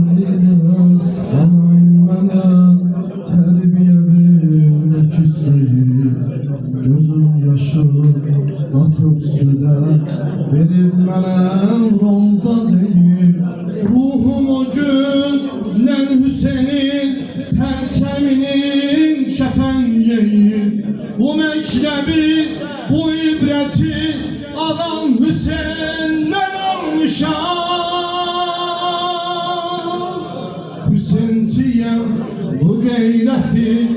Biraz anam bana terbiye vermek isteyip gözüm yaşı atıp süde verip bana ronza deyip ruhum o günden Hüseyin'in perçeminin kefengeyi bu mektebi bu ibreti adam Hüseyin'den almışam. Hüseyin'siyem bu gayreti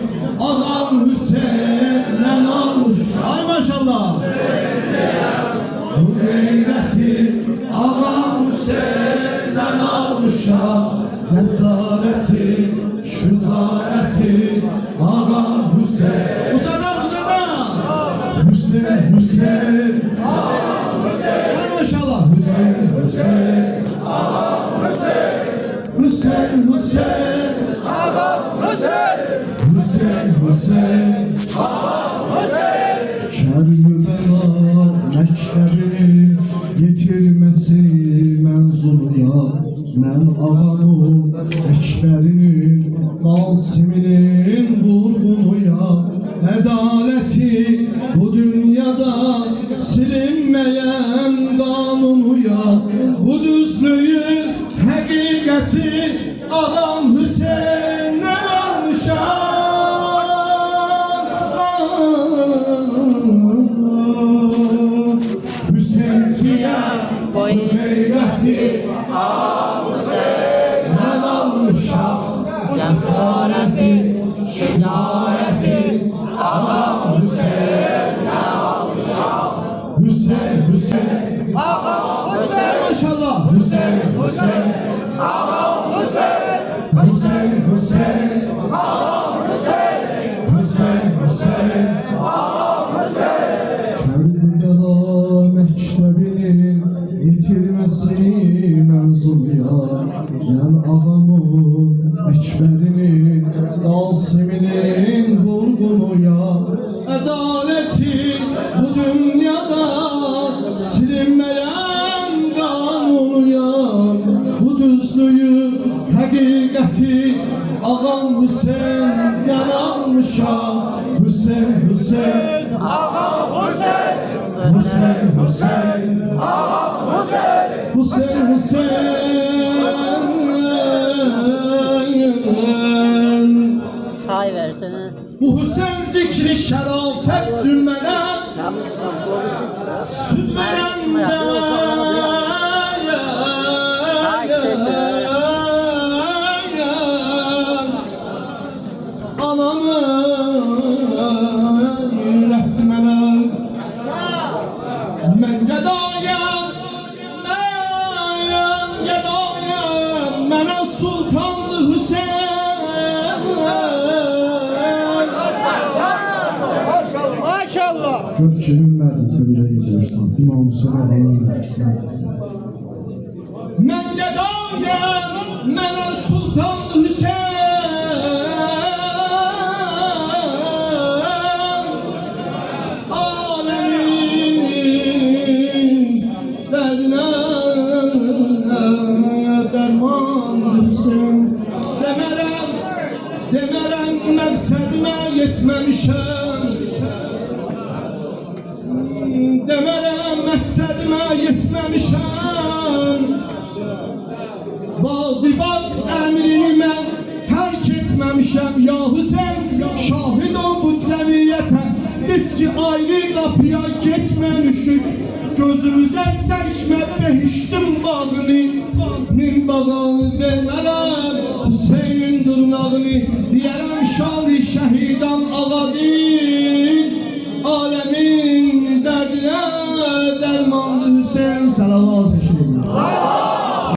adam Hüseyin'den almış. Ay maşallah. Bu gayreti adam Hüseyin'den almışam. Cesareti, şücaeti adam Hüseyin. Uzada. Hüseyin. Adam Hüseyin. Ay maşallah. Hüseyin. Adam Hüseyin. Hüseyin. Adam Hüseyin. Hüseyin. Adam Hüseyin. Kerbela mektebini getirmesi menzuluya ben ağamın ekberinin Qasiminin vurgunuya adaleti bu dünyada silinmeyen kanunuya bu düzlüğü hakikati adam Hüseyin'den almışam. Hüseyin'siyem bu gayreti Adam Hüseyin. ben almışam. Cesareti, şücaeti adam Hüseyin'den almışam. Hüseyin. Adam Hüseyin. Maşallah. Hüseyin. Adam Hüseyin. Hüseyin. Adam Hüseyin. Hüseyin. Adam Hüseyin. Kerbela mektebinin getirmesi menzuluya ben ağamın ekberinin Qasiminin vurgunuya adaleti bu dünyada silinmeyen kanunuya bu düzlüğü hakikati ağam Hüseyin'den almışam. Hüseyin. Adam Hüseyin. Hüseyin. Adam Hüseyin. Hüseyin. Çay versene. Bu Hüseyin zikri şerafettir mənə süd verəndə anamın rəhti mənə mən qədayəm mənə sultanlı Hüseyin. Maşallah. Gör kimin məclisində gedirsən, İmam Hüseyin ağanın məclisi. Mən qədayəm, mənə sultanlı Hüseyin. Alemin dərdinə dərman Hüseyin. Demərəm məqsədimə yetməmişəm. Demerəm məqsədimə yetməmişəm. Vazibat əmrini mən tərk etməmişəm. Ya Hüseyin, şahid ol bu cəmiyyətə. Biz ki ayrı qapıya getməmişik. Gözümüzə çəkmə behiştin bağını. Min bağını vermərəm Hüseynin dırnağını. Deyərəm şali şəhidan ağadır.